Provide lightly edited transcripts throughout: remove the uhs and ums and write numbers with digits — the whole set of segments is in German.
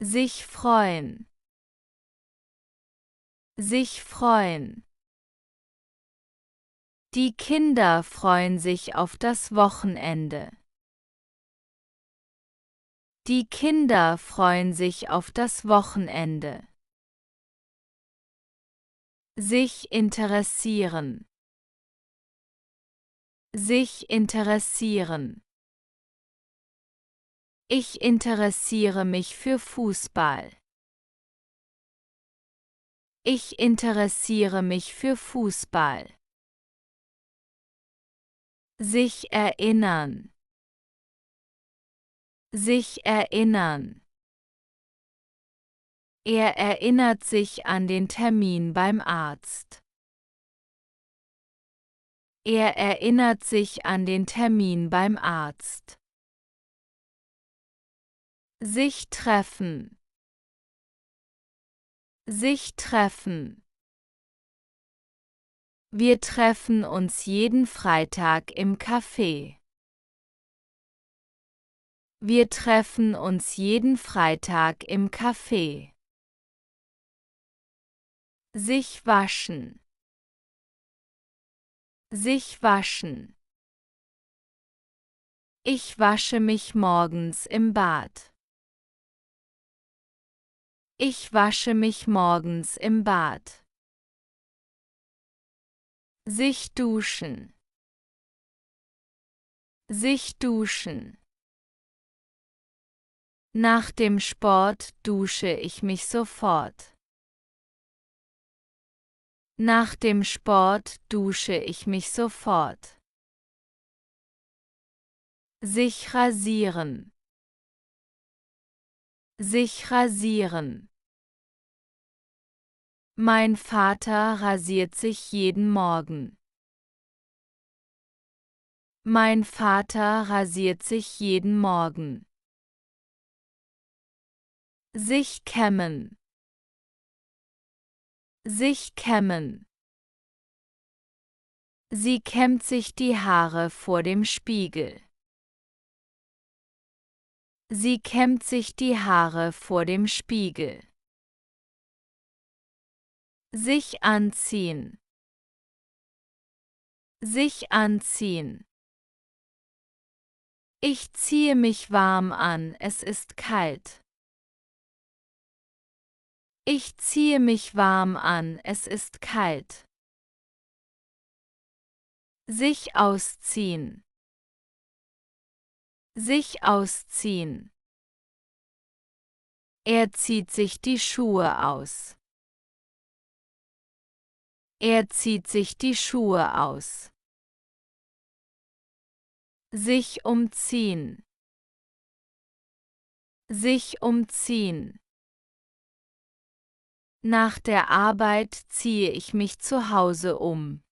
Sich freuen. Sich freuen. Die Kinder freuen sich auf das Wochenende. Die Kinder freuen sich auf das Wochenende. Sich interessieren. Sich interessieren. Ich interessiere mich für Fußball. Ich interessiere mich für Fußball. Sich erinnern. Sich erinnern. Er erinnert sich an den Termin beim Arzt. Er erinnert sich an den Termin beim Arzt. Sich treffen. Sich treffen. Wir treffen uns jeden Freitag im Café. Wir treffen uns jeden Freitag im Café. Sich waschen. Sich waschen. Ich wasche mich morgens im Bad. Ich wasche mich morgens im Bad. Sich duschen. Sich duschen. Nach dem Sport dusche ich mich sofort. Nach dem Sport dusche ich mich sofort. Sich rasieren. Sich rasieren. Mein Vater rasiert sich jeden Morgen. Mein Vater rasiert sich jeden Morgen. Sich kämmen. Sich kämmen. Sie kämmt sich die Haare vor dem Spiegel. Sie kämmt sich die Haare vor dem Spiegel. Sich anziehen. Sich anziehen. Ich ziehe mich warm an, es ist kalt. Ich ziehe mich warm an, es ist kalt. Sich ausziehen. Sich ausziehen. Er zieht sich die Schuhe aus. Er zieht sich die Schuhe aus. Sich umziehen. Sich umziehen. Nach der Arbeit ziehe ich mich zu Hause um.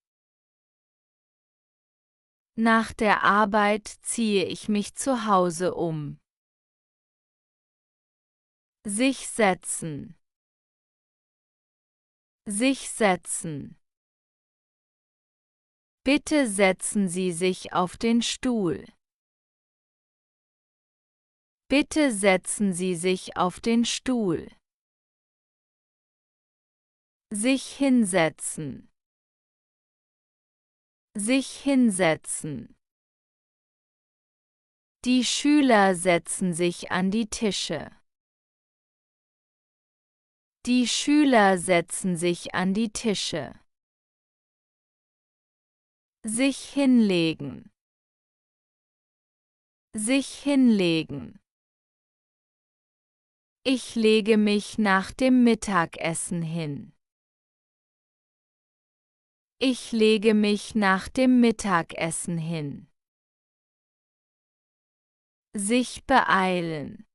Nach der Arbeit ziehe ich mich zu Hause um. Sich setzen. Sich setzen. Bitte setzen Sie sich auf den Stuhl. Bitte setzen Sie sich auf den Stuhl. Sich hinsetzen. Sich hinsetzen. Die Schüler setzen sich an die Tische. Die Schüler setzen sich an die Tische. Sich hinlegen. Sich hinlegen. Ich lege mich nach dem Mittagessen hin. Ich lege mich nach dem Mittagessen hin. Sich beeilen.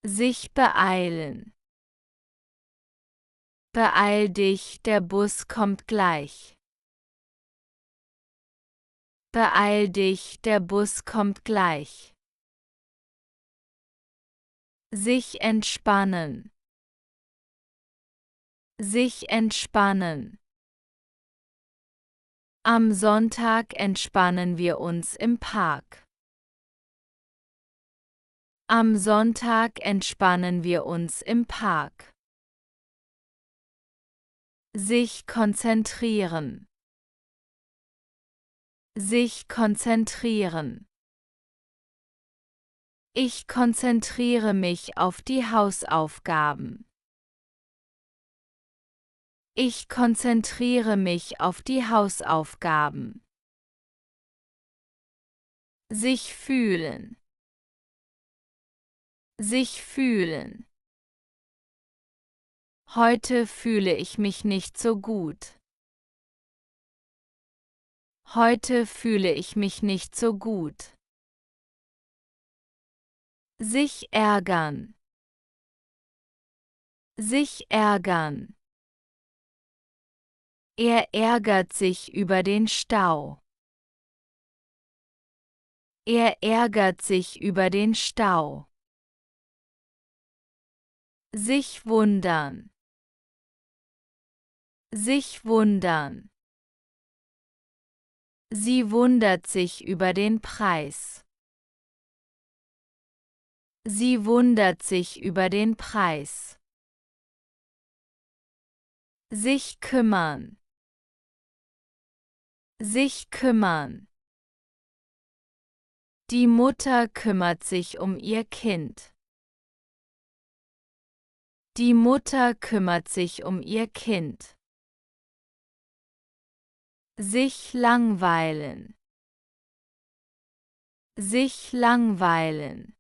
Sich beeilen. Beeil dich, der Bus kommt gleich. Beeil dich, der Bus kommt gleich. Sich entspannen. Sich entspannen. Am Sonntag entspannen wir uns im Park. Am Sonntag entspannen wir uns im Park. Sich konzentrieren. Sich konzentrieren. Ich konzentriere mich auf die Hausaufgaben. Ich konzentriere mich auf die Hausaufgaben. Sich fühlen. Sich fühlen. Heute fühle ich mich nicht so gut. Heute fühle ich mich nicht so gut. Sich ärgern. Sich ärgern. Er ärgert sich über den Stau. Er ärgert sich über den Stau. Sich wundern. Sich wundern. Sie wundert sich über den Preis. Sie wundert sich über den Preis. Sich kümmern. Sich kümmern. Die Mutter kümmert sich um ihr Kind. Die Mutter kümmert sich um ihr Kind. Sich langweilen. Sich langweilen.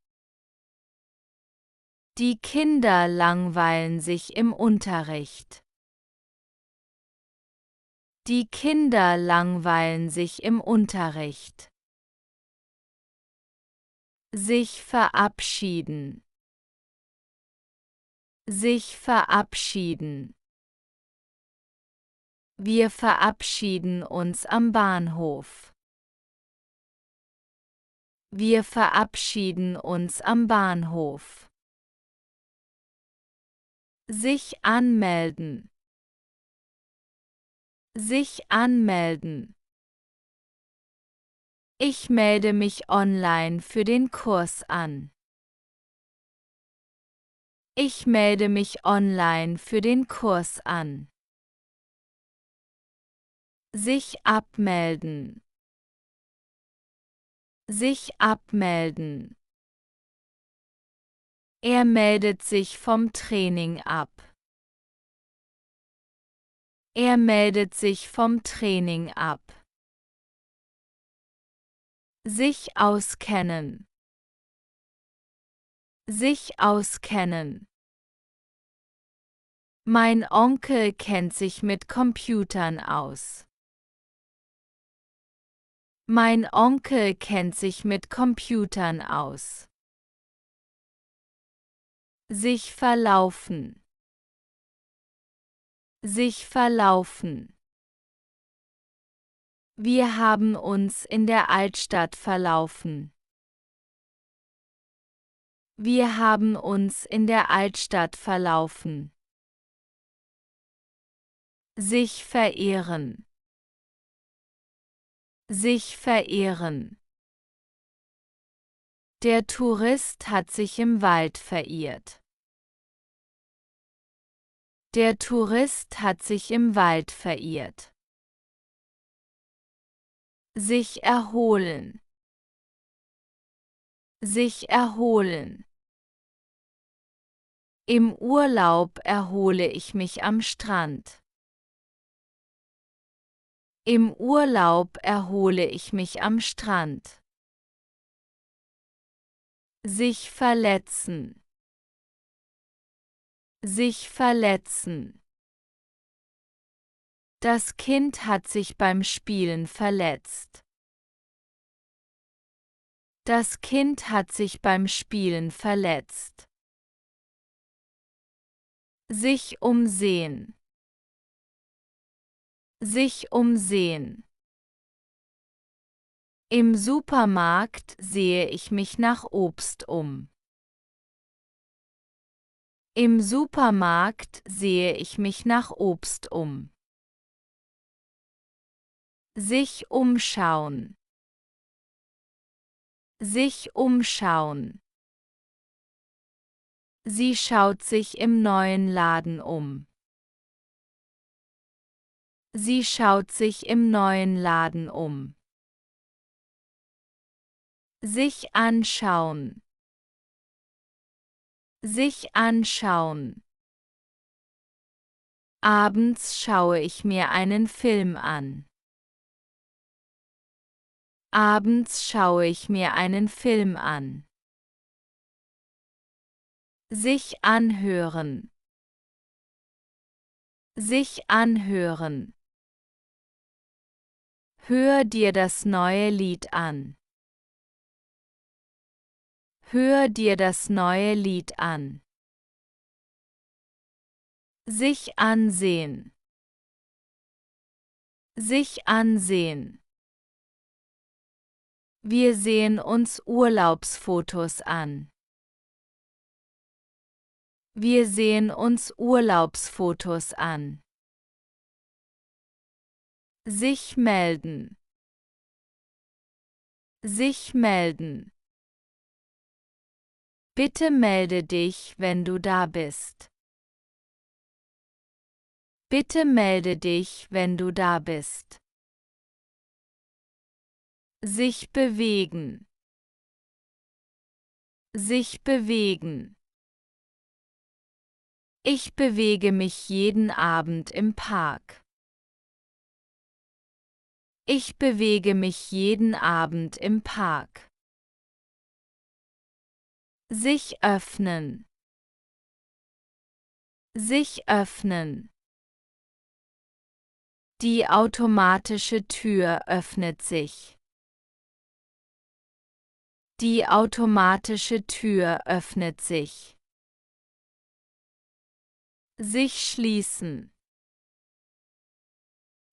Die Kinder langweilen sich im Unterricht. Die Kinder langweilen sich im Unterricht. Sich verabschieden. Sich verabschieden. Wir verabschieden uns am Bahnhof. Wir verabschieden uns am Bahnhof. Sich anmelden. Sich anmelden. Ich melde mich online für den Kurs an. Ich melde mich online für den Kurs an. Sich abmelden. Sich abmelden. Er meldet sich vom Training ab. Er meldet sich vom Training ab. Sich auskennen. Sich auskennen. Mein Onkel kennt sich mit Computern aus. Mein Onkel kennt sich mit Computern aus. Sich verlaufen. Sich verlaufen. Wir haben uns in der Altstadt verlaufen. Wir haben uns in der Altstadt verlaufen. Sich verehren. Sich verehren. Der Tourist hat sich im Wald verirrt. Der Tourist hat sich im Wald verirrt. Sich erholen. Sich erholen. Im Urlaub erhole ich mich am Strand. Im Urlaub erhole ich mich am Strand. Sich verletzen. Sich verletzen. Das Kind hat sich beim Spielen verletzt. Das Kind hat sich beim Spielen verletzt. Sich umsehen. Sich umsehen. Im Supermarkt sehe ich mich nach Obst um. Im Supermarkt sehe ich mich nach Obst um. Sich umschauen. Sich umschauen. Sie schaut sich im neuen Laden um. Sie schaut sich im neuen Laden um. Sich anschauen. Sich anschauen. Abends schaue ich mir einen Film an. Abends schaue ich mir einen Film an. Sich anhören. Sich anhören. Hör dir das neue Lied an. Hör dir das neue Lied an. Sich ansehen. Sich ansehen. Wir sehen uns Urlaubsfotos an. Wir sehen uns Urlaubsfotos an. Sich melden. Sich melden. Bitte melde dich, wenn du da bist. Bitte melde dich, wenn du da bist. Sich bewegen. Sich bewegen. Ich bewege mich jeden Abend im Park. Ich bewege mich jeden Abend im Park. Sich öffnen. Sich öffnen. Die automatische Tür öffnet sich. Die automatische Tür öffnet sich. Sich schließen.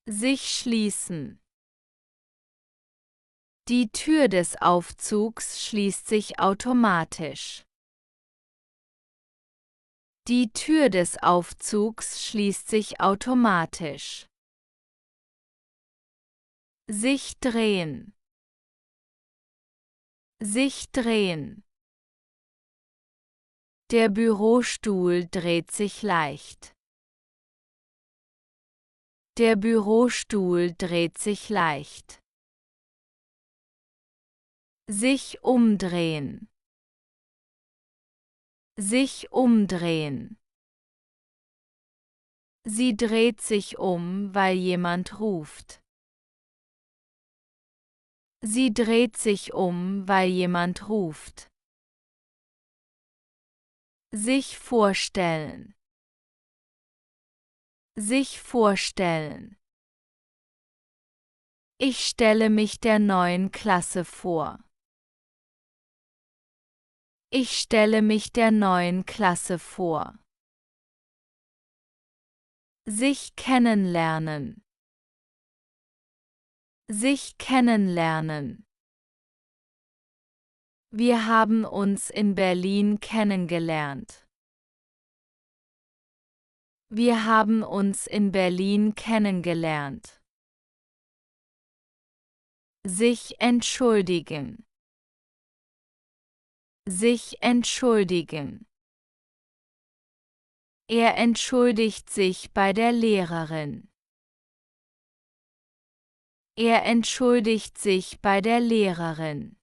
Sich schließen. Die Tür des Aufzugs schließt sich automatisch. Die Tür des Aufzugs schließt sich automatisch. Sich drehen. Sich drehen. Der Bürostuhl dreht sich leicht. Der Bürostuhl dreht sich leicht. Sich umdrehen. Sich umdrehen. Sie dreht sich um, weil jemand ruft. Sie dreht sich um, weil jemand ruft. Sich vorstellen. Sich vorstellen. Ich stelle mich der neuen Klasse vor. Ich stelle mich der neuen Klasse vor. Sich kennenlernen. Sich kennenlernen. Wir haben uns in Berlin kennengelernt. Wir haben uns in Berlin kennengelernt. Sich entschuldigen. Sich entschuldigen. Er entschuldigt sich bei der Lehrerin. Er entschuldigt sich bei der Lehrerin.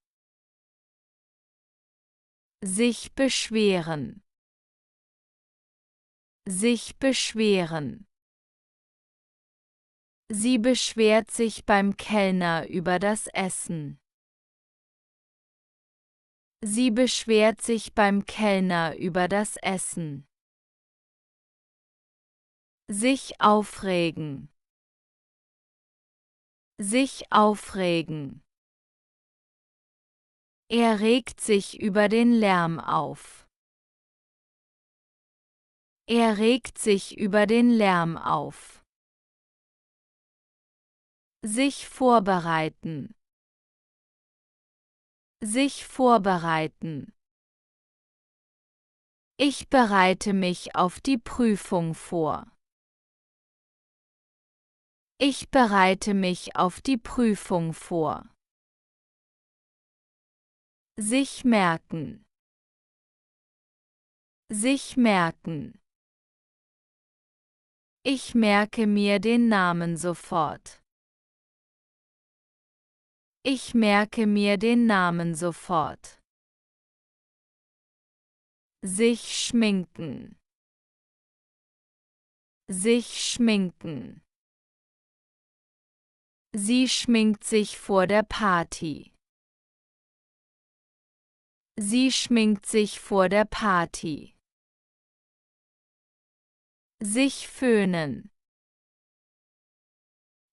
Sich beschweren. Sich beschweren. Sie beschwert sich beim Kellner über das Essen. Sie beschwert sich beim Kellner über das Essen. Sich aufregen. Sich aufregen. Er regt sich über den Lärm auf. Er regt sich über den Lärm auf. Sich vorbereiten. Sich vorbereiten. Ich bereite mich auf die Prüfung vor. Ich bereite mich auf die Prüfung vor. Sich merken. Sich merken. Ich merke mir den Namen sofort. Ich merke mir den Namen sofort. Sich schminken. Sich schminken. Sie schminkt sich vor der Party. Sie schminkt sich vor der Party. Sich föhnen.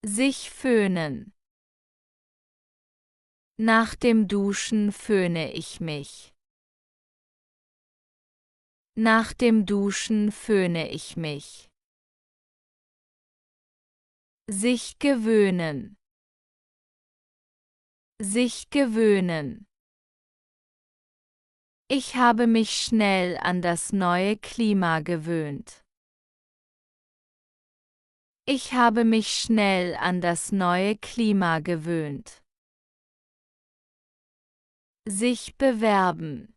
Sich föhnen. Nach dem Duschen föhne ich mich. Nach dem Duschen föhne ich mich. Sich gewöhnen. Sich gewöhnen. Ich habe mich schnell an das neue Klima gewöhnt. Ich habe mich schnell an das neue Klima gewöhnt. Sich bewerben.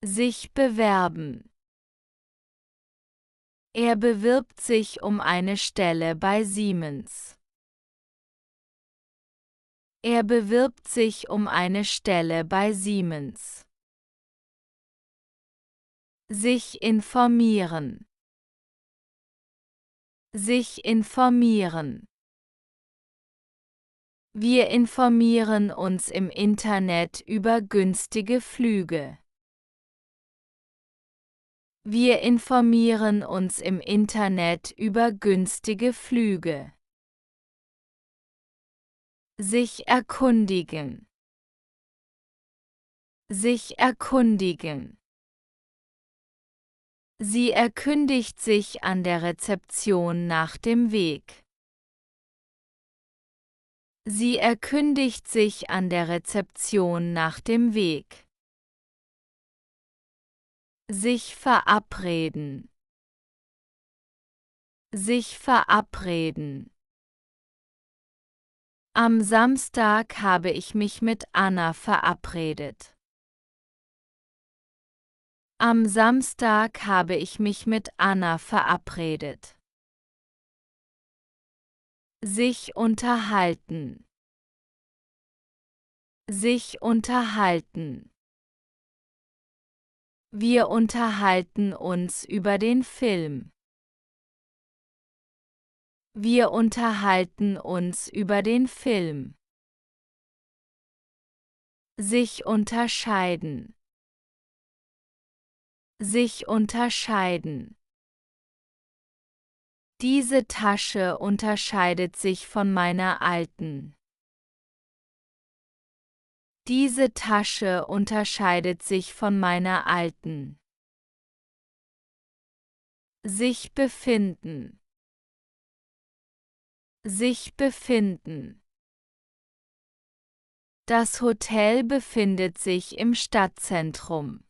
Sich bewerben. Er bewirbt sich um eine Stelle bei Siemens. Er bewirbt sich um eine Stelle bei Siemens. Sich informieren. Sich informieren. Wir informieren uns im Internet über günstige Flüge. Wir informieren uns im Internet über günstige Flüge. Sich erkundigen. Sich erkundigen. Sie erkundigt sich an der Rezeption nach dem Weg. Sie erkundigt sich an der Rezeption nach dem Weg. Sich verabreden. Sich verabreden. Am Samstag habe ich mich mit Anna verabredet. Am Samstag habe ich mich mit Anna verabredet. Sich unterhalten. Sich unterhalten. Wir unterhalten uns über den Film. Wir unterhalten uns über den Film. Sich unterscheiden. Sich unterscheiden. Diese Tasche unterscheidet sich von meiner alten. Diese Tasche unterscheidet sich von meiner alten. Sich befinden. Sich befinden. Das Hotel befindet sich im Stadtzentrum.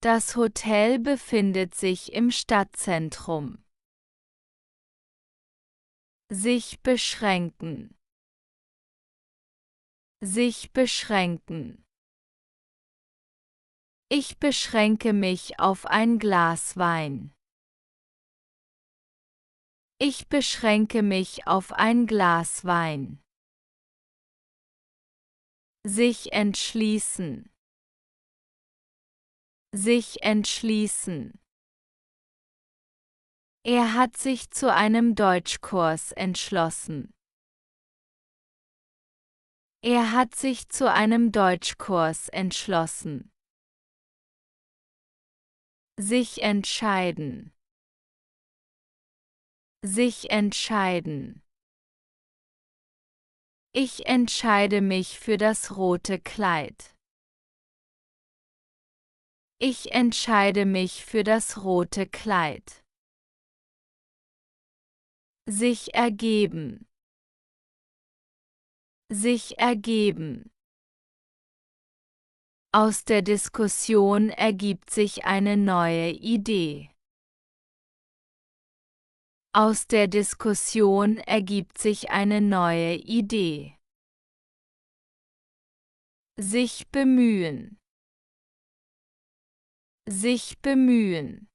Das Hotel befindet sich im Stadtzentrum. Sich beschränken. Sich beschränken. Ich beschränke mich auf ein Glas Wein. Ich beschränke mich auf ein Glas Wein. Sich entschließen. Sich entschließen. Er hat sich zu einem Deutschkurs entschlossen. Er hat sich zu einem Deutschkurs entschlossen. Sich entscheiden. Sich entscheiden. Ich entscheide mich für das rote Kleid. Ich entscheide mich für das rote Kleid. Sich ergeben. Sich ergeben. Aus der Diskussion ergibt sich eine neue Idee. Aus der Diskussion ergibt sich eine neue Idee. Sich bemühen. Sich bemühen.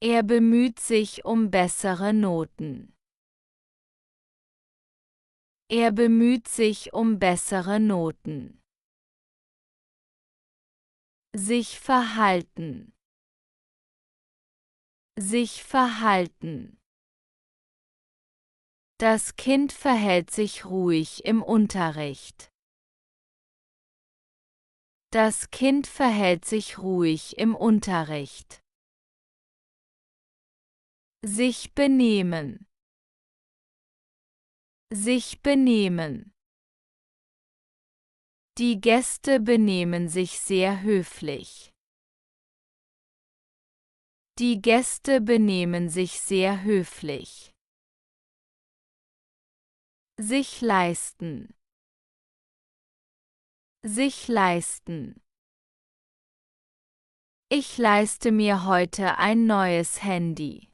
Er bemüht sich um bessere Noten. Er bemüht sich um bessere Noten. Sich verhalten. Sich verhalten. Das Kind verhält sich ruhig im Unterricht. Das Kind verhält sich ruhig im Unterricht. Sich benehmen. Sich benehmen. Die Gäste benehmen sich sehr höflich. Die Gäste benehmen sich sehr höflich. Sich leisten. Sich leisten. Ich leiste mir heute ein neues Handy.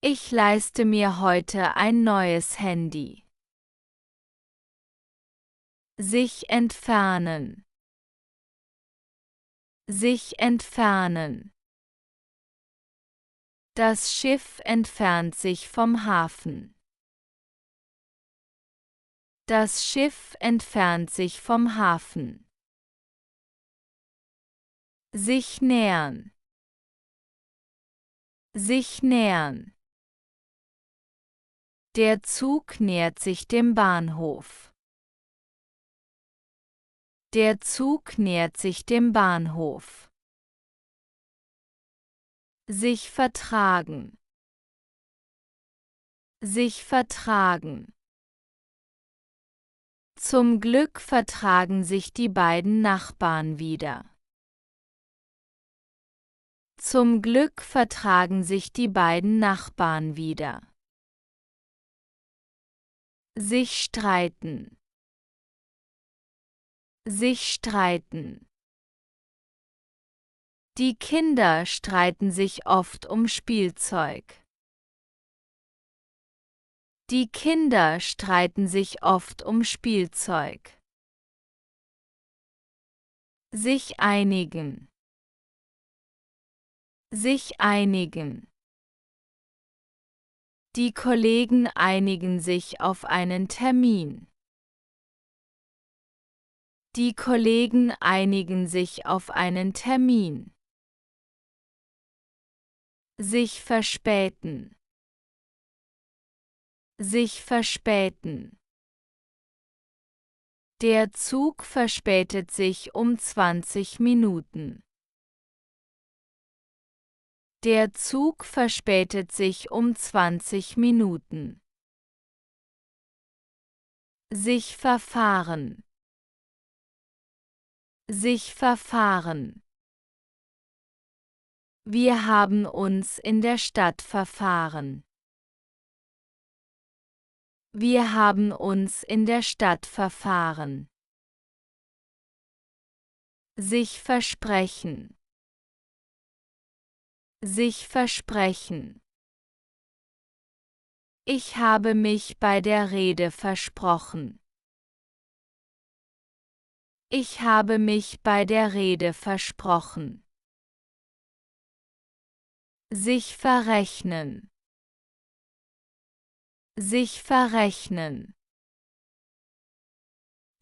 Ich leiste mir heute ein neues Handy. Sich entfernen. Sich entfernen. Das Schiff entfernt sich vom Hafen. Das Schiff entfernt sich vom Hafen. Sich nähern. Sich nähern. Der Zug nähert sich dem Bahnhof. Der Zug nähert sich dem Bahnhof. Sich vertragen. Sich vertragen. Zum Glück vertragen sich die beiden Nachbarn wieder. Zum Glück vertragen sich die beiden Nachbarn wieder. Sich streiten. Sich streiten. Die Kinder streiten sich oft um Spielzeug. Die Kinder streiten sich oft um Spielzeug. Sich einigen. Sich einigen. Die Kollegen einigen sich auf einen Termin. Die Kollegen einigen sich auf einen Termin. Sich verspäten. Sich verspäten. Der Zug verspätet sich um 20 Minuten. Der Zug verspätet sich um 20 Minuten. Sich verfahren. Sich verfahren. Wir haben uns in der Stadt verfahren. Wir haben uns in der Stadt verfahren. Sich versprechen. Sich versprechen. Ich habe mich bei der Rede versprochen. Ich habe mich bei der Rede versprochen. Sich verrechnen. Sich verrechnen.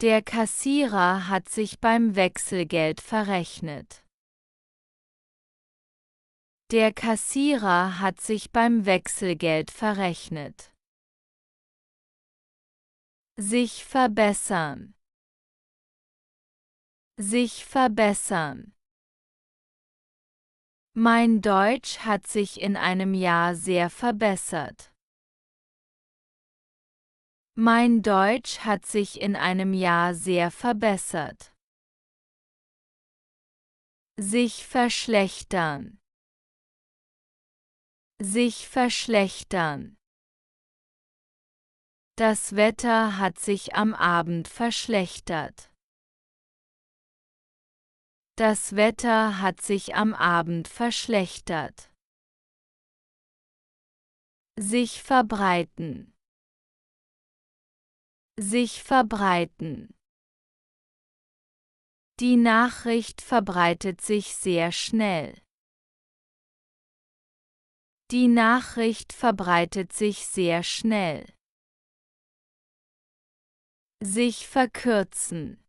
Der Kassierer hat sich beim Wechselgeld verrechnet. Der Kassierer hat sich beim Wechselgeld verrechnet. Sich verbessern. Sich verbessern. Mein Deutsch hat sich in einem Jahr sehr verbessert. Mein Deutsch hat sich in einem Jahr sehr verbessert. Sich verschlechtern. Sich verschlechtern. Das Wetter hat sich am Abend verschlechtert. Das Wetter hat sich am Abend verschlechtert. Sich verbreiten. Sich verbreiten. Die Nachricht verbreitet sich sehr schnell. Die Nachricht verbreitet sich sehr schnell. Sich verkürzen.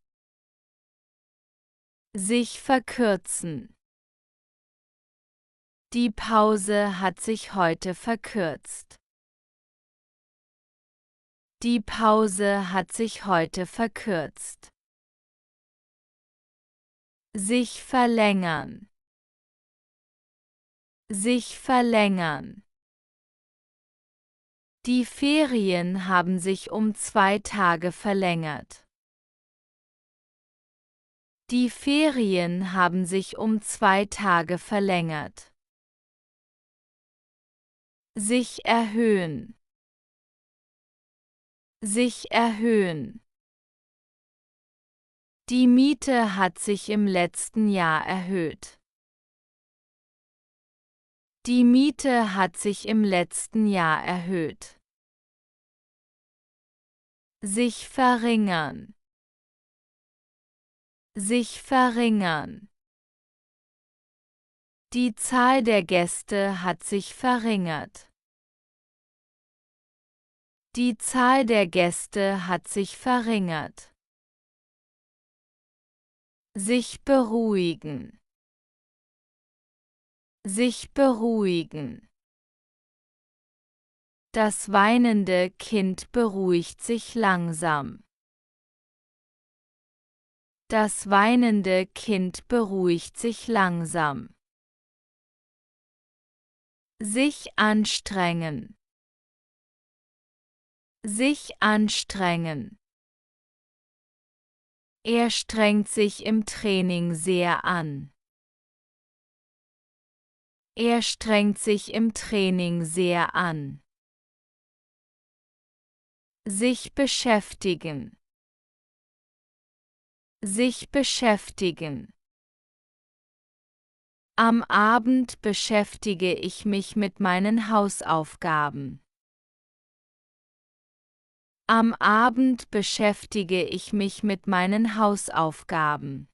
Sich verkürzen. Die Pause hat sich heute verkürzt. Die Pause hat sich heute verkürzt. Sich verlängern. Sich verlängern. Die Ferien haben sich um 2 Tage verlängert. Die Ferien haben sich um 2 Tage verlängert. Sich erhöhen. Sich erhöhen. Die Miete hat sich im letzten Jahr erhöht. Die Miete hat sich im letzten Jahr erhöht. Sich verringern. Sich verringern. Die Zahl der Gäste hat sich verringert. Die Zahl der Gäste hat sich verringert. Sich beruhigen. Sich beruhigen. Das weinende Kind beruhigt sich langsam. Das weinende Kind beruhigt sich langsam. Sich anstrengen. Sich anstrengen. Er strengt sich im Training sehr an. Er strengt sich im Training sehr an. Sich beschäftigen. Sich beschäftigen. Am Abend beschäftige ich mich mit meinen Hausaufgaben. Am Abend beschäftige ich mich mit meinen Hausaufgaben.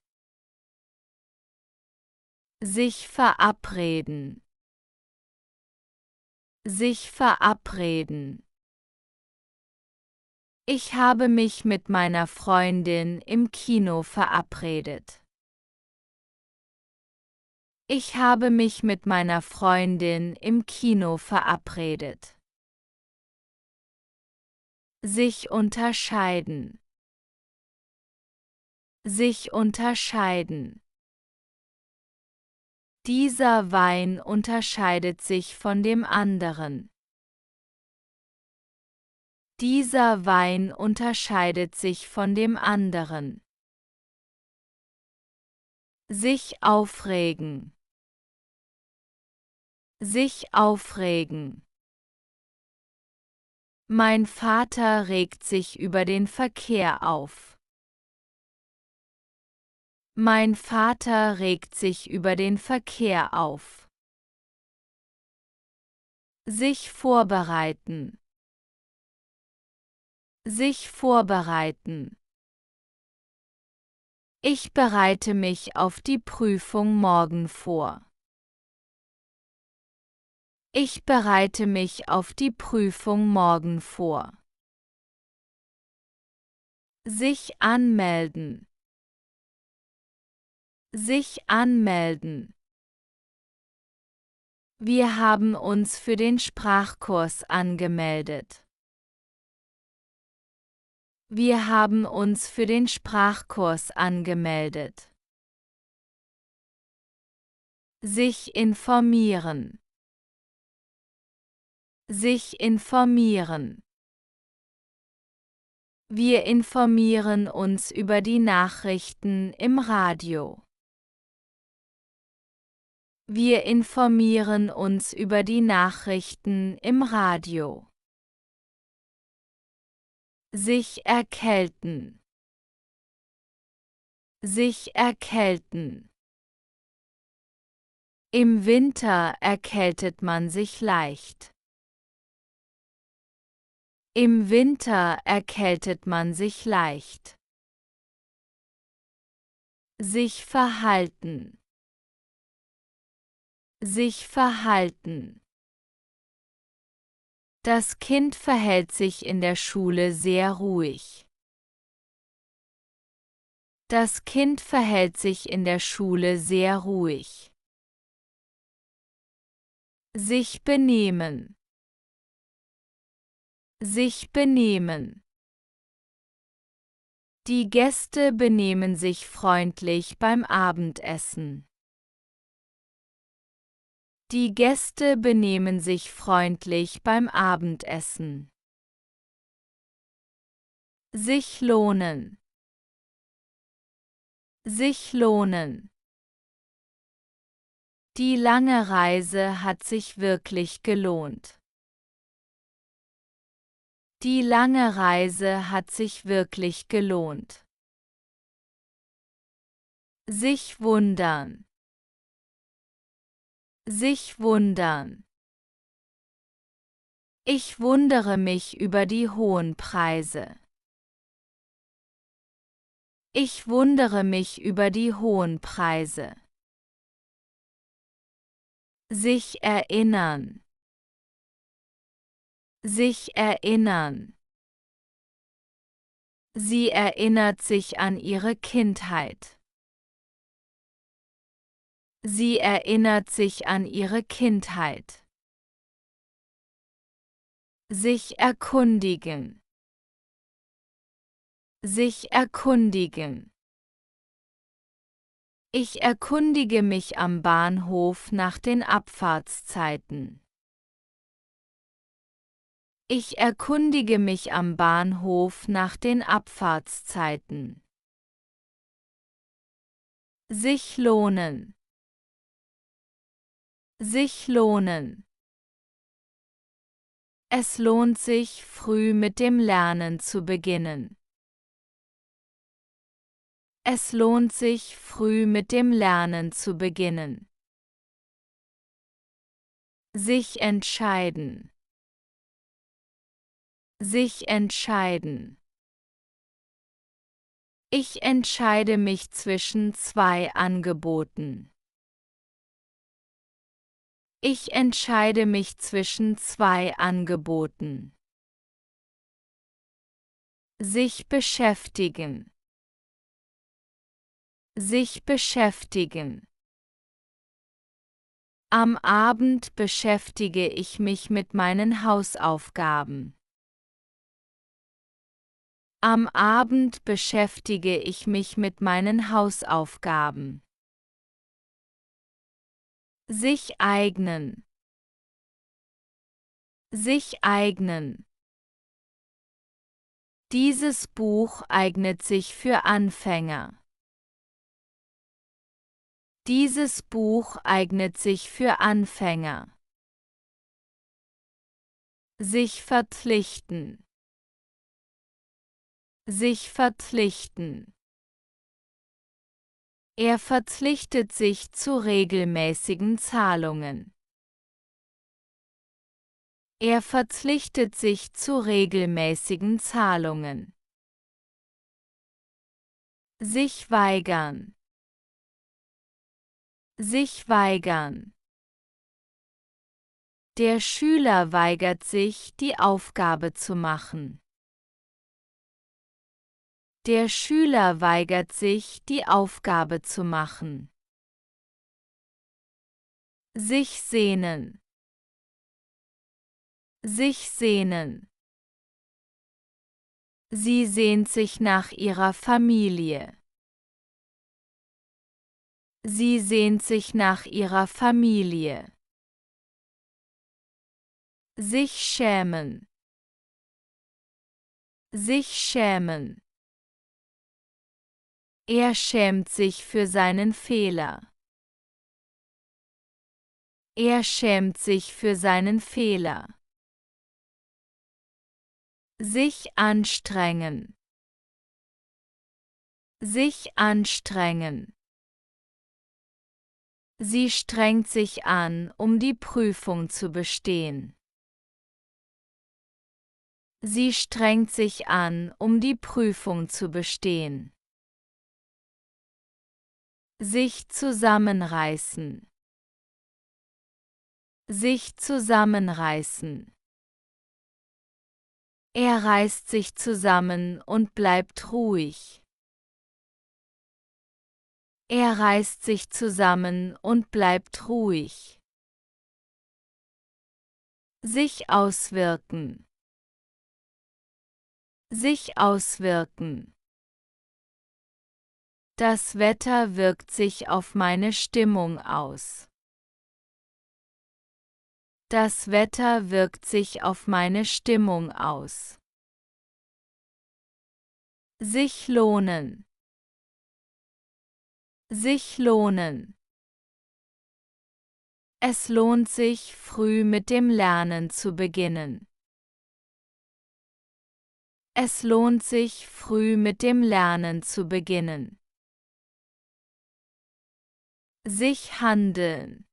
Sich verabreden. Sich verabreden. Ich habe mich mit meiner Freundin im Kino verabredet. Ich habe mich mit meiner Freundin im Kino verabredet. Sich unterscheiden. Sich unterscheiden. Dieser Wein unterscheidet sich von dem anderen. Dieser Wein unterscheidet sich von dem anderen. Sich aufregen. Sich aufregen. Mein Vater regt sich über den Verkehr auf. Mein Vater regt sich über den Verkehr auf. Sich vorbereiten. Sich vorbereiten. Ich bereite mich auf die Prüfung morgen vor. Ich bereite mich auf die Prüfung morgen vor. Sich anmelden. Sich anmelden. Wir haben uns für den Sprachkurs angemeldet. Wir haben uns für den Sprachkurs angemeldet. Sich informieren. Sich informieren. Wir informieren uns über die Nachrichten im Radio. Wir informieren uns über die Nachrichten im Radio. Sich erkälten. Sich erkälten. Im Winter erkältet man sich leicht. Im Winter erkältet man sich leicht. Sich verhalten. Sich verhalten. Das Kind verhält sich in der Schule sehr ruhig. Das Kind verhält sich in der Schule sehr ruhig. Sich benehmen. Sich benehmen. Die Gäste benehmen sich freundlich beim Abendessen. Die Gäste benehmen sich freundlich beim Abendessen. Sich lohnen. Sich lohnen. Die lange Reise hat sich wirklich gelohnt. Die lange Reise hat sich wirklich gelohnt. Sich wundern. Sich wundern. Ich wundere mich über die hohen Preise. Ich wundere mich über die hohen Preise. Sich erinnern. Sich erinnern. Sie erinnert sich an ihre Kindheit. Sie erinnert sich an ihre Kindheit. Sich erkundigen. Sich erkundigen. Ich erkundige mich am Bahnhof nach den Abfahrtszeiten. Ich erkundige mich am Bahnhof nach den Abfahrtszeiten. Sich lohnen. Sich lohnen. Es lohnt sich, früh mit dem Lernen zu beginnen. Es lohnt sich, früh mit dem Lernen zu beginnen. Sich entscheiden. Sich entscheiden. Ich entscheide mich zwischen zwei Angeboten. Ich entscheide mich zwischen zwei Angeboten. Sich beschäftigen. Sich beschäftigen. Am Abend beschäftige ich mich mit meinen Hausaufgaben. Am Abend beschäftige ich mich mit meinen Hausaufgaben. Sich eignen. Sich eignen. Dieses Buch eignet sich für Anfänger. Dieses Buch eignet sich für Anfänger. Sich verpflichten. Sich verpflichten. Er verpflichtet sich zu regelmäßigen Zahlungen. Er verpflichtet sich zu regelmäßigen Zahlungen. Sich weigern. Sich weigern. Der Schüler weigert sich, die Aufgabe zu machen. Der Schüler weigert sich, die Aufgabe zu machen. Sich sehnen. Sich sehnen. Sie sehnt sich nach ihrer Familie. Sie sehnt sich nach ihrer Familie. Sich schämen. Sich schämen. Er schämt sich für seinen Fehler. Er schämt sich für seinen Fehler. Sich anstrengen. Sich anstrengen. Sie strengt sich an, um die Prüfung zu bestehen. Sie strengt sich an, um die Prüfung zu bestehen. Sich zusammenreißen. Sich zusammenreißen. Er reißt sich zusammen und bleibt ruhig. Er reißt sich zusammen und bleibt ruhig. Sich auswirken. Sich auswirken. Das Wetter wirkt sich auf meine Stimmung aus. Das Wetter wirkt sich auf meine Stimmung aus. Sich lohnen. Sich lohnen. Es lohnt sich, früh mit dem Lernen zu beginnen. Es lohnt sich, früh mit dem Lernen zu beginnen. Sich handeln.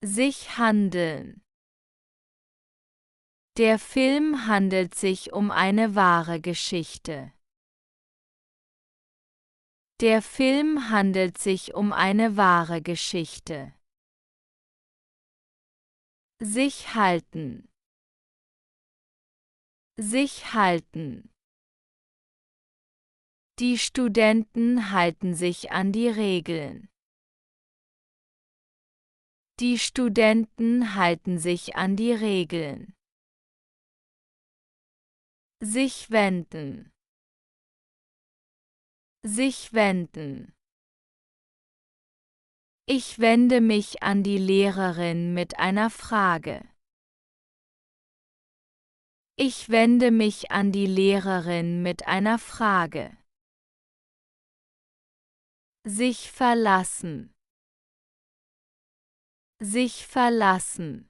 Sich handeln. Der Film handelt sich um eine wahre Geschichte. Der Film handelt sich um eine wahre Geschichte. Sich halten. Sich halten. Die Studenten halten sich an die Regeln. Die Studenten halten sich an die Regeln. Sich wenden. Sich wenden. Ich wende mich an die Lehrerin mit einer Frage. Ich wende mich an die Lehrerin mit einer Frage. Sich verlassen. Sich verlassen.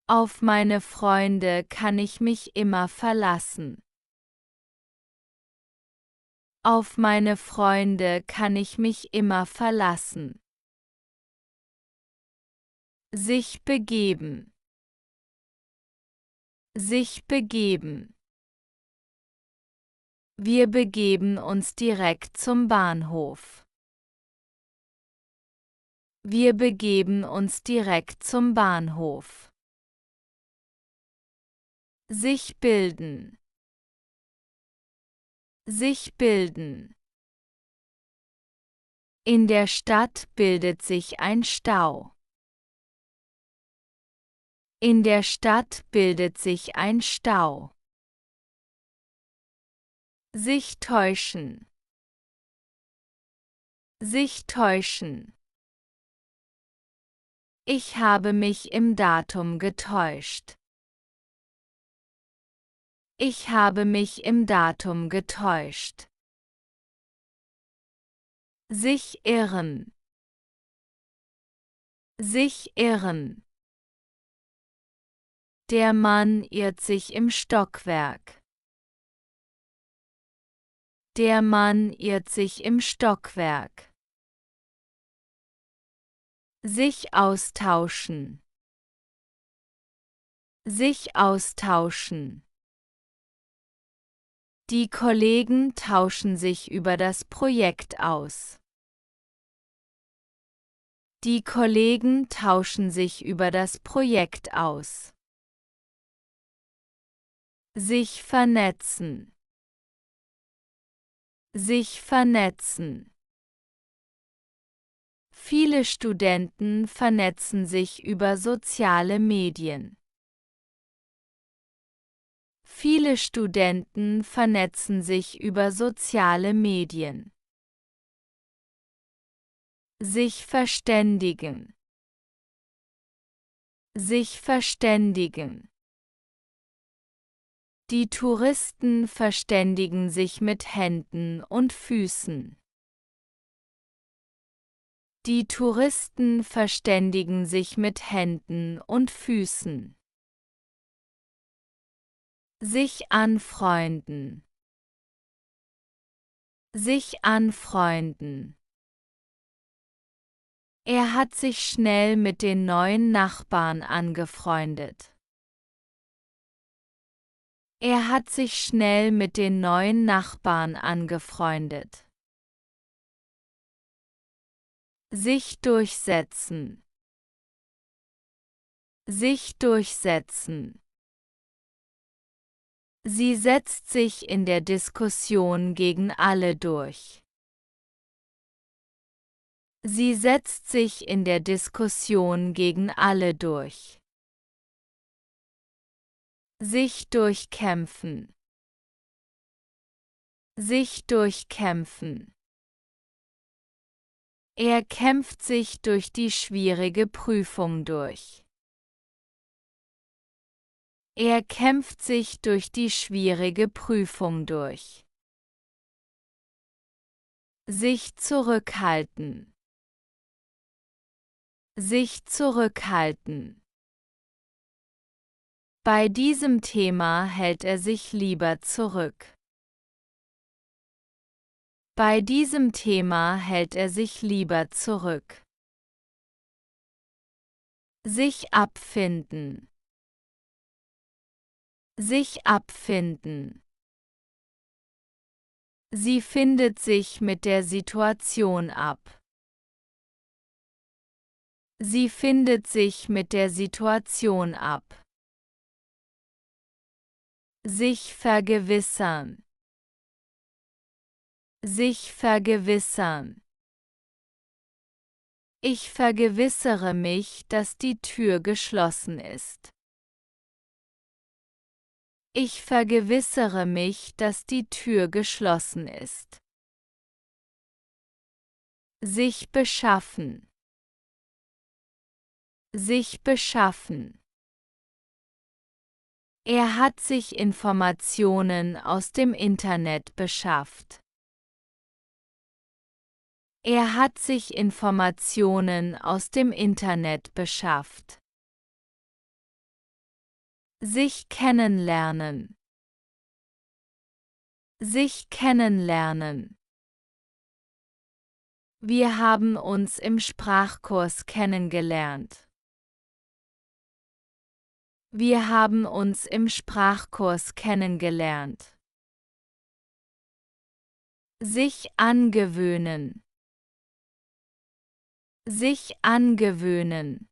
Auf meine Freunde kann ich mich immer verlassen. Auf meine Freunde kann ich mich immer verlassen. Sich begeben. Sich begeben. Wir begeben uns direkt zum Bahnhof. Wir begeben uns direkt zum Bahnhof. Sich bilden. Sich bilden. In der Stadt bildet sich ein Stau. In der Stadt bildet sich ein Stau. Sich täuschen. Sich täuschen. Ich habe mich im Datum getäuscht. Ich habe mich im Datum getäuscht. Sich irren. Sich irren. Der Mann irrt sich im Stockwerk. Der Mann irrt sich im Stockwerk. Sich austauschen. Sich austauschen. Die Kollegen tauschen sich über das Projekt aus. Die Kollegen tauschen sich über das Projekt aus. Sich vernetzen. Sich vernetzen. Viele Studenten vernetzen sich über soziale Medien. Viele Studenten vernetzen sich über soziale Medien. Sich verständigen. Sich verständigen. Die Touristen verständigen sich mit Händen und Füßen. Die Touristen verständigen sich mit Händen und Füßen. Sich anfreunden. Sich anfreunden. Er hat sich schnell mit den neuen Nachbarn angefreundet. Er hat sich schnell mit den neuen Nachbarn angefreundet. Sich durchsetzen. Sich durchsetzen. Sie setzt sich in der Diskussion gegen alle durch. Sie setzt sich in der Diskussion gegen alle durch. Sich durchkämpfen. Sich durchkämpfen. Er kämpft sich durch die schwierige Prüfung durch. Er kämpft sich durch die schwierige Prüfung durch. Sich zurückhalten. Sich zurückhalten. Bei diesem Thema hält er sich lieber zurück. Bei diesem Thema hält er sich lieber zurück. Sich abfinden. Sich abfinden. Sie findet sich mit der Situation ab. Sie findet sich mit der Situation ab. Sich vergewissern. Sich vergewissern. Ich vergewissere mich, dass die Tür geschlossen ist. Ich vergewissere mich, dass die Tür geschlossen ist. Sich beschaffen. Sich beschaffen. Er hat sich Informationen aus dem Internet beschafft. Er hat sich Informationen aus dem Internet beschafft. Sich kennenlernen. Sich kennenlernen. Wir haben uns im Sprachkurs kennengelernt. Wir haben uns im Sprachkurs kennengelernt. Sich angewöhnen. Sich angewöhnen.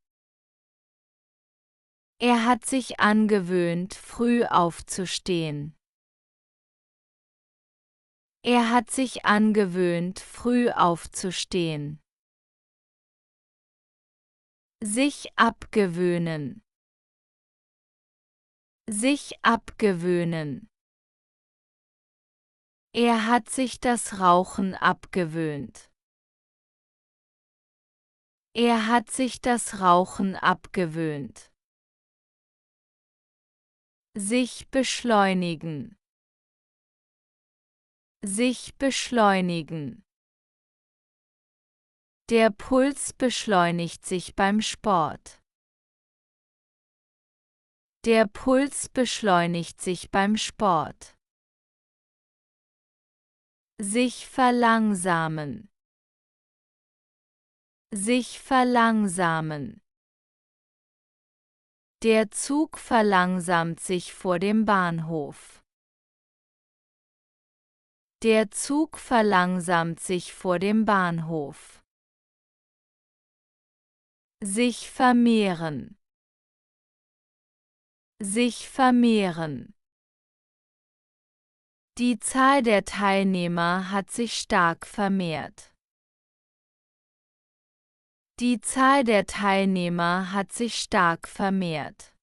Er hat sich angewöhnt, früh aufzustehen. Er hat sich angewöhnt, früh aufzustehen. Sich abgewöhnen. Sich abgewöhnen. Er hat sich das Rauchen abgewöhnt. Er hat sich das Rauchen abgewöhnt. Sich beschleunigen. Sich beschleunigen. Der Puls beschleunigt sich beim Sport. Der Puls beschleunigt sich beim Sport. Sich verlangsamen. Sich verlangsamen. Der Zug verlangsamt sich vor dem Bahnhof. Der Zug verlangsamt sich vor dem Bahnhof. Sich vermehren. Sich vermehren. Die Zahl der Teilnehmer hat sich stark vermehrt. Die Zahl der Teilnehmer hat sich stark vermehrt.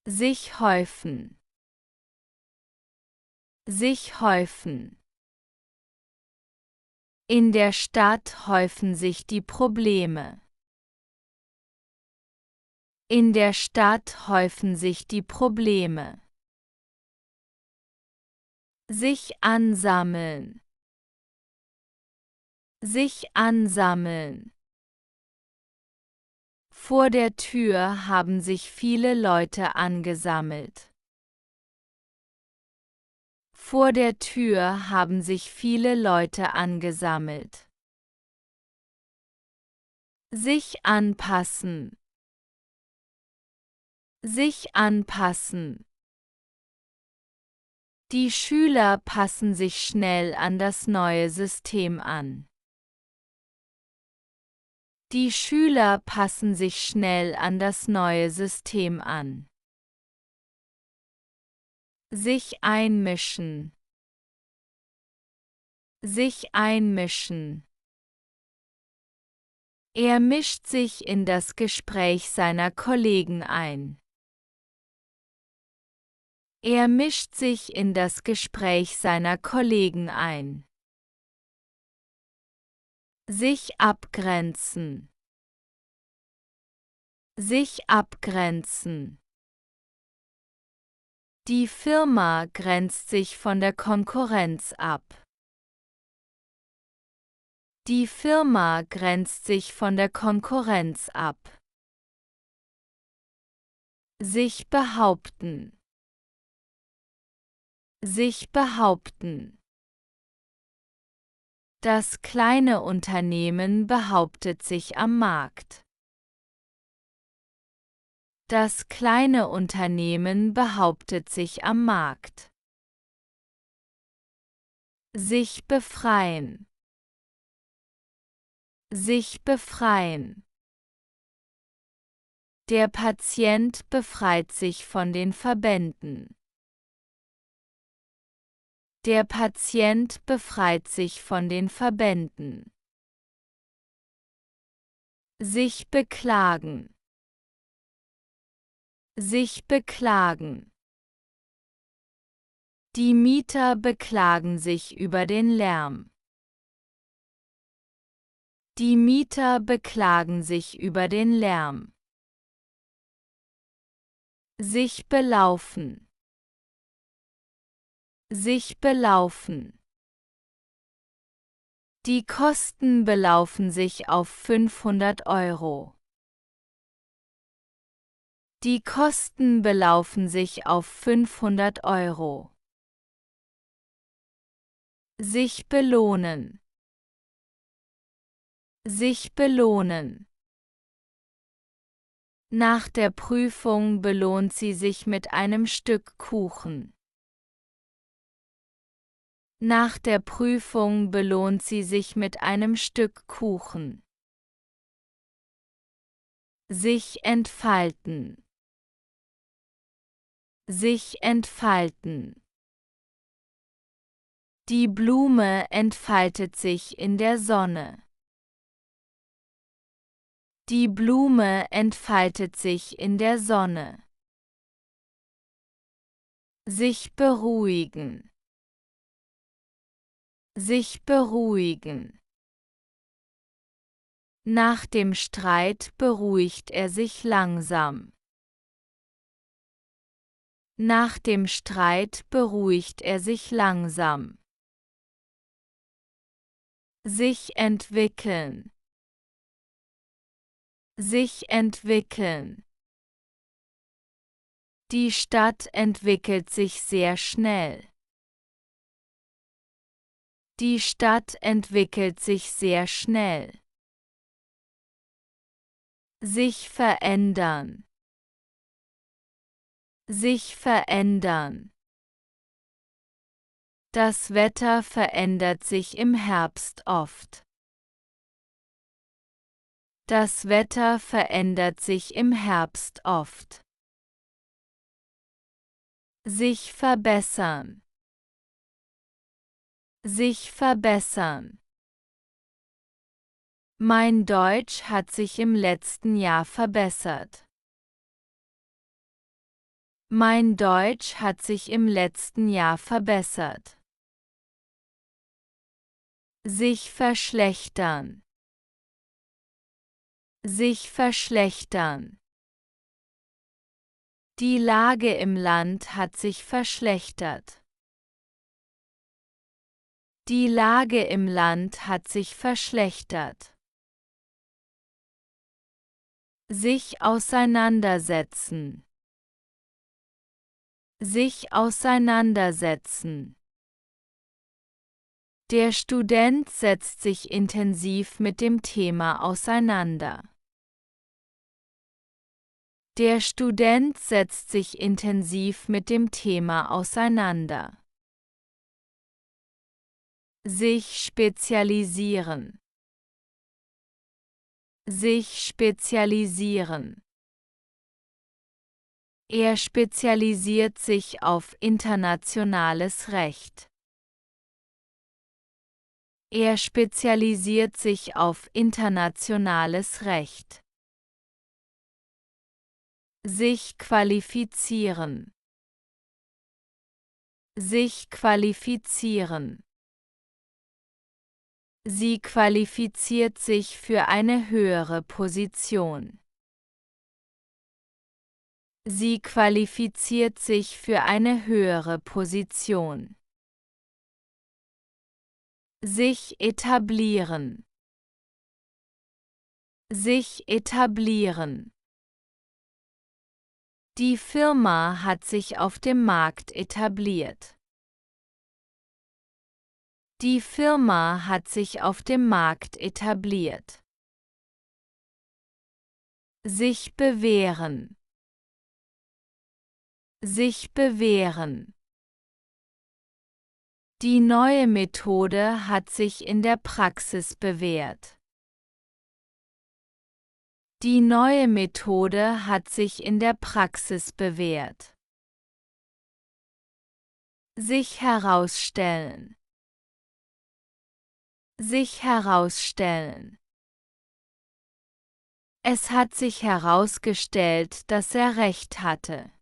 Sich häufen. Sich häufen. In der Stadt häufen sich die Probleme. In der Stadt häufen sich die Probleme. Sich ansammeln. Sich ansammeln. Vor der Tür haben sich viele Leute angesammelt. Vor der Tür haben sich viele Leute angesammelt. Sich anpassen. Sich anpassen. Die Schüler passen sich schnell an das neue System an. Die Schüler passen sich schnell an das neue System an. Sich einmischen. Sich einmischen. Er mischt sich in das Gespräch seiner Kollegen ein. Er mischt sich in das Gespräch seiner Kollegen ein. Sich abgrenzen. Sich abgrenzen. Die Firma grenzt sich von der Konkurrenz ab. Die Firma grenzt sich von der Konkurrenz ab. Sich behaupten. Sich behaupten. Das kleine Unternehmen behauptet sich am Markt. Das kleine Unternehmen behauptet sich am Markt. Sich befreien. Sich befreien. Der Patient befreit sich von den Verbänden. Der Patient befreit sich von den Verbänden. Sich beklagen. Sich beklagen. Die Mieter beklagen sich über den Lärm. Die Mieter beklagen sich über den Lärm. Sich belaufen. Sich belaufen. Die Kosten belaufen sich auf 500 Euro. Die Kosten belaufen sich auf 500 Euro. Sich belohnen. Sich belohnen. Nach der Prüfung belohnt sie sich mit einem Stück Kuchen. Nach der Prüfung belohnt sie sich mit einem Stück Kuchen. Sich entfalten. Sich entfalten. Die Blume entfaltet sich in der Sonne. Die Blume entfaltet sich in der Sonne. Sich beruhigen. Sich beruhigen. Nach dem Streit beruhigt er sich langsam. Nach dem Streit beruhigt er sich langsam. Sich entwickeln. Sich entwickeln. Die Stadt entwickelt sich sehr schnell. Die Stadt entwickelt sich sehr schnell. Sich verändern. Sich verändern. Das Wetter verändert sich im Herbst oft. Das Wetter verändert sich im Herbst oft. Sich verbessern. Sich verbessern. Mein Deutsch hat sich im letzten Jahr verbessert. Mein Deutsch hat sich im letzten Jahr verbessert. Sich verschlechtern. Sich verschlechtern. Die Lage im Land hat sich verschlechtert. Die Lage im Land hat sich verschlechtert. Sich auseinandersetzen. Sich auseinandersetzen. Der Student setzt sich intensiv mit dem Thema auseinander. Der Student setzt sich intensiv mit dem Thema auseinander. Sich spezialisieren. Sich spezialisieren. Er spezialisiert sich auf internationales Recht. Er spezialisiert sich auf internationales Recht. Sich qualifizieren. Sich qualifizieren. Sie qualifiziert sich für eine höhere Position. Sie qualifiziert sich für eine höhere Position. Sich etablieren. Sich etablieren. Die Firma hat sich auf dem Markt etabliert. Die Firma hat sich auf dem Markt etabliert. Sich bewähren. Sich bewähren. Die neue Methode hat sich in der Praxis bewährt. Die neue Methode hat sich in der Praxis bewährt. Sich herausstellen. Sich herausstellen. Es hat sich herausgestellt, dass er recht hatte.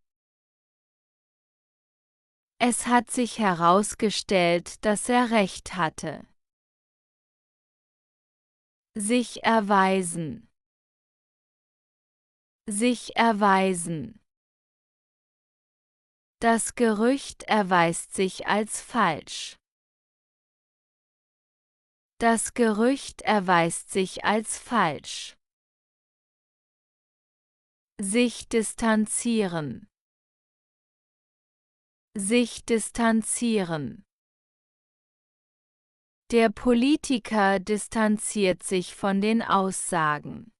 Es hat sich herausgestellt, dass er recht hatte. Sich erweisen. Sich erweisen. Das Gerücht erweist sich als falsch. Das Gerücht erweist sich als falsch. Sich distanzieren. Sich distanzieren. Der Politiker distanziert sich von den Aussagen.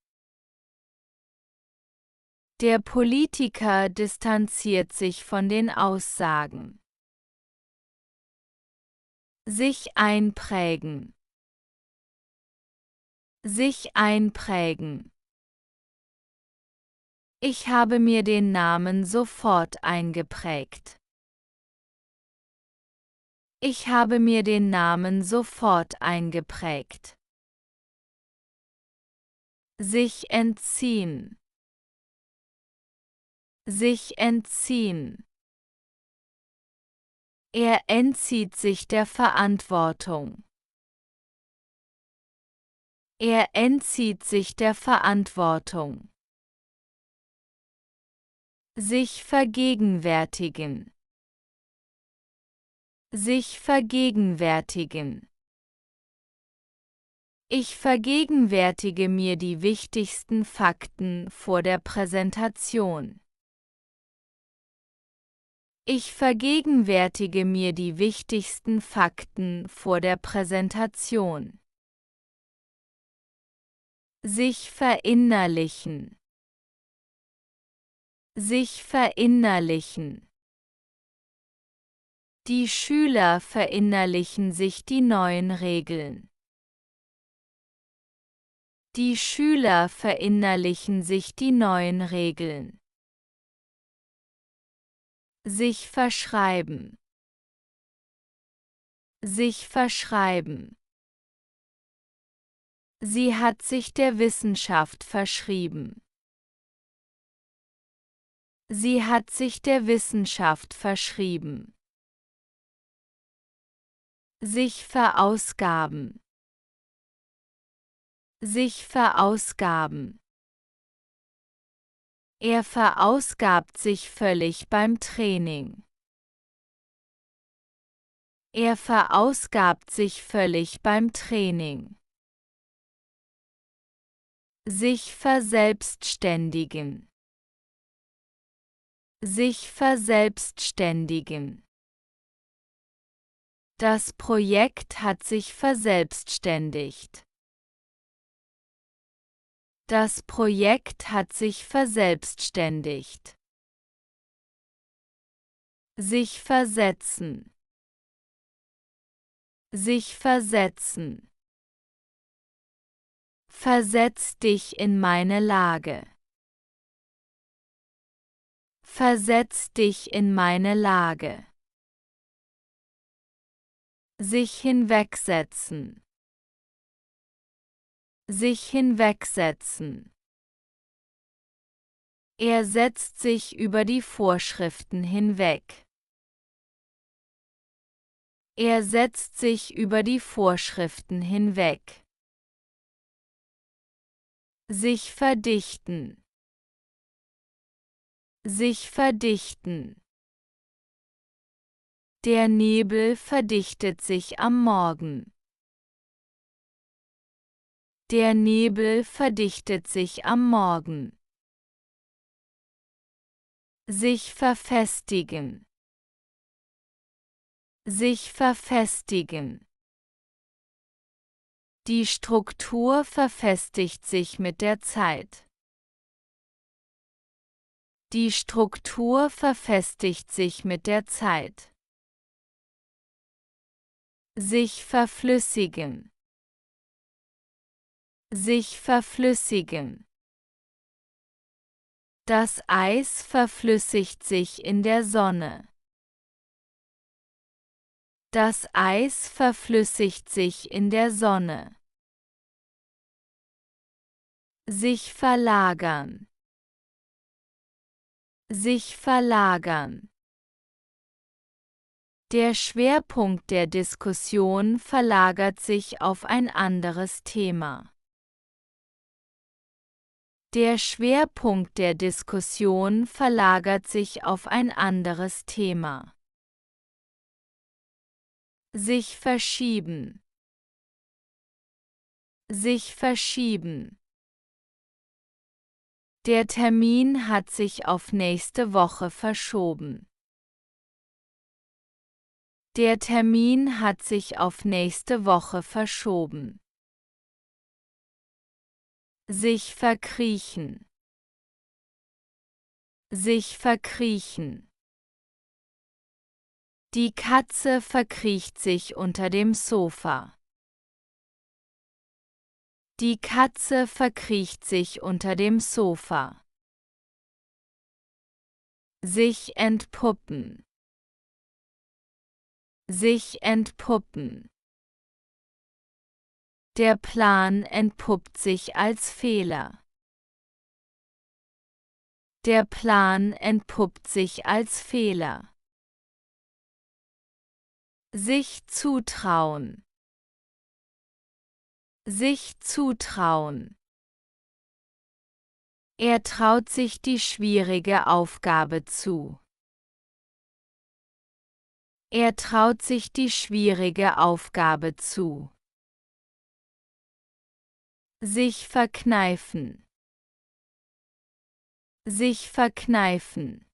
Der Politiker distanziert sich von den Aussagen. Sich einprägen. Sich einprägen. Ich habe mir den Namen sofort eingeprägt. Ich habe mir den Namen sofort eingeprägt. Sich entziehen. Sich entziehen. Er entzieht sich der Verantwortung. Er entzieht sich der Verantwortung. Sich vergegenwärtigen. Sich vergegenwärtigen. Ich vergegenwärtige mir die wichtigsten Fakten vor der Präsentation. Ich vergegenwärtige mir die wichtigsten Fakten vor der Präsentation. Sich verinnerlichen. Sich verinnerlichen. Die Schüler verinnerlichen sich die neuen Regeln. Die Schüler verinnerlichen sich die neuen Regeln. Sich verschreiben. Sich verschreiben. Sie hat sich der Wissenschaft verschrieben. Sie hat sich der Wissenschaft verschrieben. Sich verausgaben. Sich verausgaben. Er verausgabt sich völlig beim Training. Er verausgabt sich völlig beim Training. Sich verselbstständigen. Sich verselbstständigen. Das Projekt hat sich verselbstständigt. Das Projekt hat sich verselbstständigt. Sich versetzen. Sich versetzen. Versetz dich in meine Lage. Versetz dich in meine Lage. Sich hinwegsetzen. Sich hinwegsetzen. Er setzt sich über die Vorschriften hinweg. Er setzt sich über die Vorschriften hinweg. Sich verdichten. Sich verdichten. Der Nebel verdichtet sich am Morgen. Der Nebel verdichtet sich am Morgen. Sich verfestigen. Sich verfestigen. Die Struktur verfestigt sich mit der Zeit. Die Struktur verfestigt sich mit der Zeit. Sich verflüssigen. Sich verflüssigen. Das Eis verflüssigt sich in der Sonne. Das Eis verflüssigt sich in der Sonne. Sich verlagern. Sich verlagern. Der Schwerpunkt der Diskussion verlagert sich auf ein anderes Thema. Der Schwerpunkt der Diskussion verlagert sich auf ein anderes Thema. Sich verschieben. Sich verschieben. Der Termin hat sich auf nächste Woche verschoben. Der Termin hat sich auf nächste Woche verschoben. Sich verkriechen. Sich verkriechen. Die Katze verkriecht sich unter dem Sofa. Die Katze verkriecht sich unter dem Sofa. Sich entpuppen. Sich entpuppen. Der Plan entpuppt sich als Fehler. Der Plan entpuppt sich als Fehler. Sich zutrauen. Sich zutrauen. Er traut sich die schwierige Aufgabe zu. Er traut sich die schwierige Aufgabe zu. Sich verkneifen. Sich verkneifen.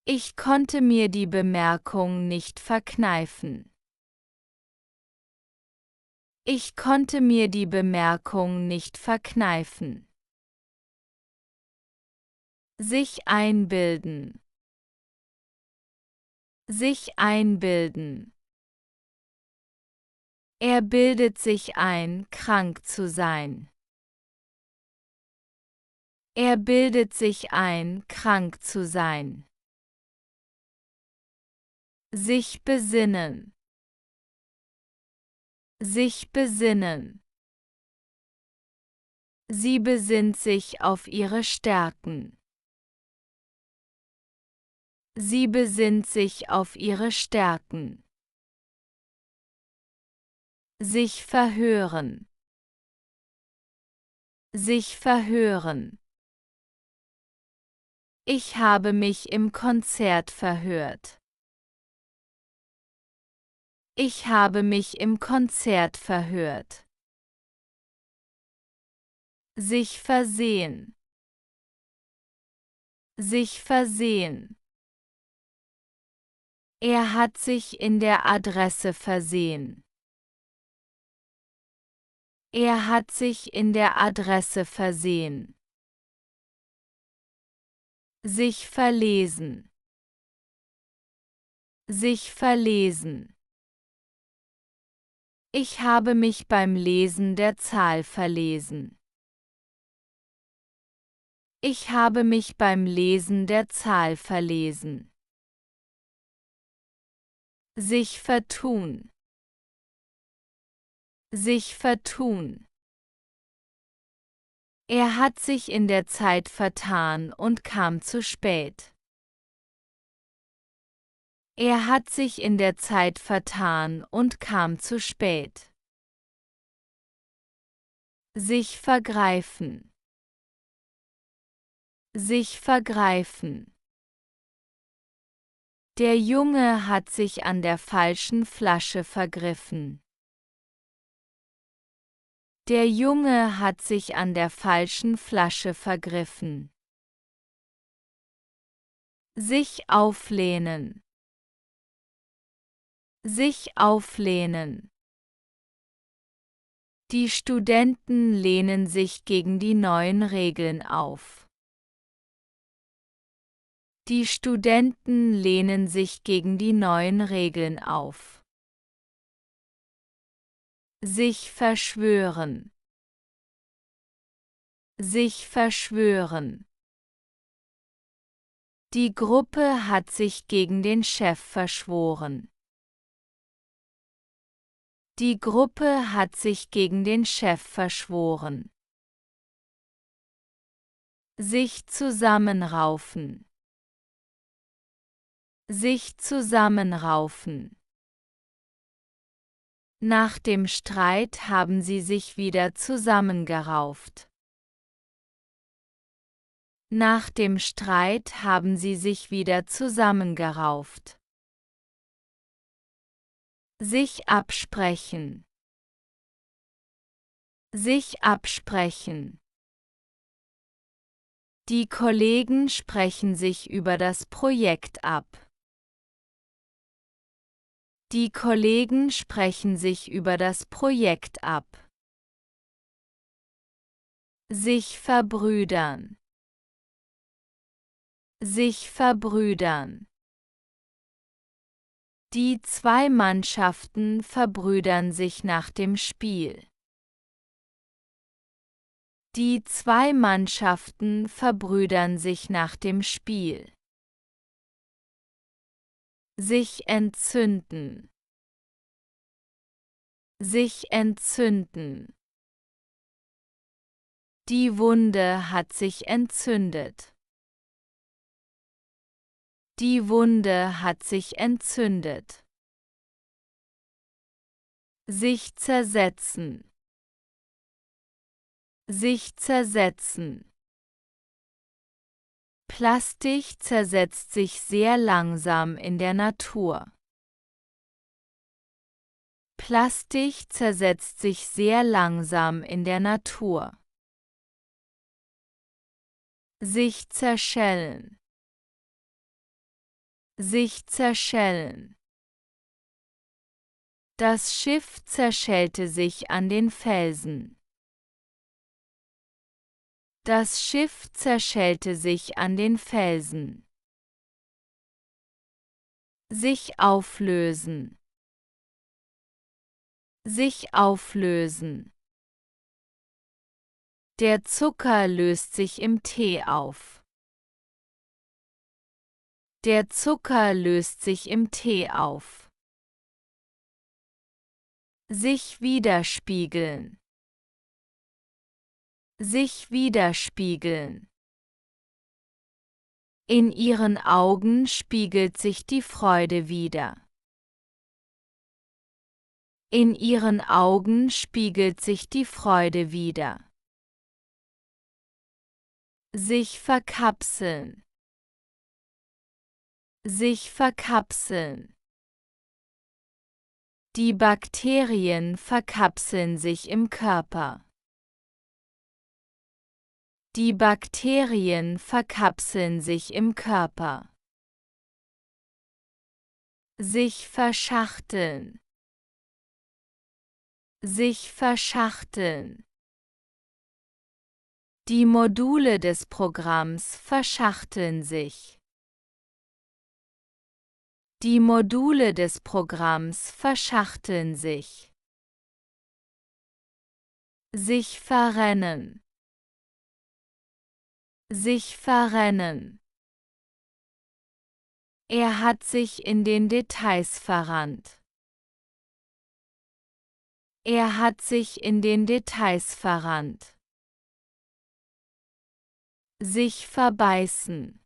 Ich konnte mir die Bemerkung nicht verkneifen. Ich konnte mir die Bemerkung nicht verkneifen. Sich einbilden. Sich einbilden. Er bildet sich ein, krank zu sein. Er bildet sich ein, krank zu sein. Sich besinnen. Sich besinnen. Sie besinnt sich auf ihre Stärken. Sie besinnt sich auf ihre Stärken. Sich verhören. Sich verhören. Ich habe mich im Konzert verhört. Ich habe mich im Konzert verhört. Sich versehen. Sich versehen. Er hat sich in der Adresse versehen. Er hat sich in der Adresse versehen. Sich verlesen. Sich verlesen. Ich habe mich beim Lesen der Zahl verlesen. Ich habe mich beim Lesen der Zahl verlesen. Sich vertun. Sich vertun. Er hat sich in der Zeit vertan und kam zu spät. Er hat sich in der Zeit vertan und kam zu spät. Sich vergreifen. Sich vergreifen. Der Junge hat sich an der falschen Flasche vergriffen. Der Junge hat sich an der falschen Flasche vergriffen. Sich auflehnen. Sich auflehnen. Die Studenten lehnen sich gegen die neuen Regeln auf. Die Studenten lehnen sich gegen die neuen Regeln auf. Sich verschwören. Sich verschwören. Die Gruppe hat sich gegen den Chef verschworen. Die Gruppe hat sich gegen den Chef verschworen. Sich zusammenraufen. Sich zusammenraufen. Nach dem Streit haben sie sich wieder zusammengerauft. Nach dem Streit haben sie sich wieder zusammengerauft. Sich absprechen. Sich absprechen. Die Kollegen sprechen sich über das Projekt ab. Die Kollegen sprechen sich über das Projekt ab. Sich verbrüdern. Sich verbrüdern. Die zwei Mannschaften verbrüdern sich nach dem Spiel. Die zwei Mannschaften verbrüdern sich nach dem Spiel. Sich entzünden. Sich entzünden. Die Wunde hat sich entzündet. Die Wunde hat sich entzündet. Sich zersetzen. Sich zersetzen. Plastik zersetzt sich sehr langsam in der Natur. Plastik zersetzt sich sehr langsam in der Natur. Sich zerschellen. Sich zerschellen. Das Schiff zerschellte sich an den Felsen. Das Schiff zerschellte sich an den Felsen. Sich auflösen. Sich auflösen. Der Zucker löst sich im Tee auf. Der Zucker löst sich im Tee auf. Sich widerspiegeln. Sich widerspiegeln. In ihren Augen spiegelt sich die Freude wider. In ihren Augen spiegelt sich die Freude wider. Sich verkapseln. Sich verkapseln. Die Bakterien verkapseln sich im Körper. Die Bakterien verkapseln sich im Körper. Sich verschachteln. sich verschachteln. Die Module des Programms verschachteln sich. Die Module des Programms verschachteln sich. Sich verrennen. Sich verrennen. Er hat sich in den Details verrannt. Er hat sich in den Details verrannt. Sich verbeißen.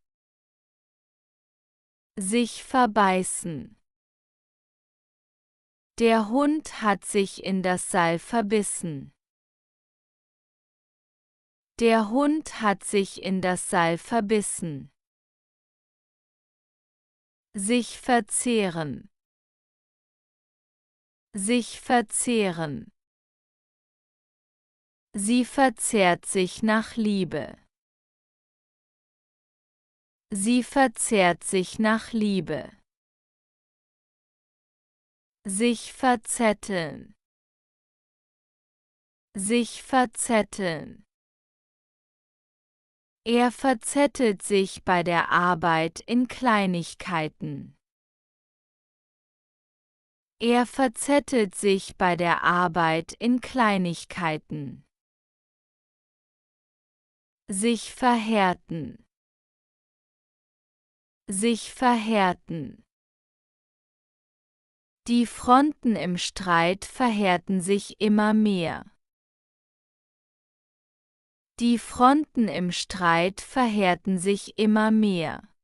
Sich verbeißen. Der Hund hat sich in das Seil verbissen. Der Hund hat sich in das Seil verbissen. Sich verzehren. Sich verzehren. Sie verzehrt sich nach Liebe. Sie verzehrt sich nach Liebe. Sich verzetteln. Sich verzetteln. Er verzettelt sich bei der Arbeit in Kleinigkeiten. Er verzettelt sich bei der Arbeit in Kleinigkeiten. Sich verhärten. Sich verhärten. Die Fronten im Streit verhärten sich immer mehr. Die Fronten im Streit verhärten sich immer mehr.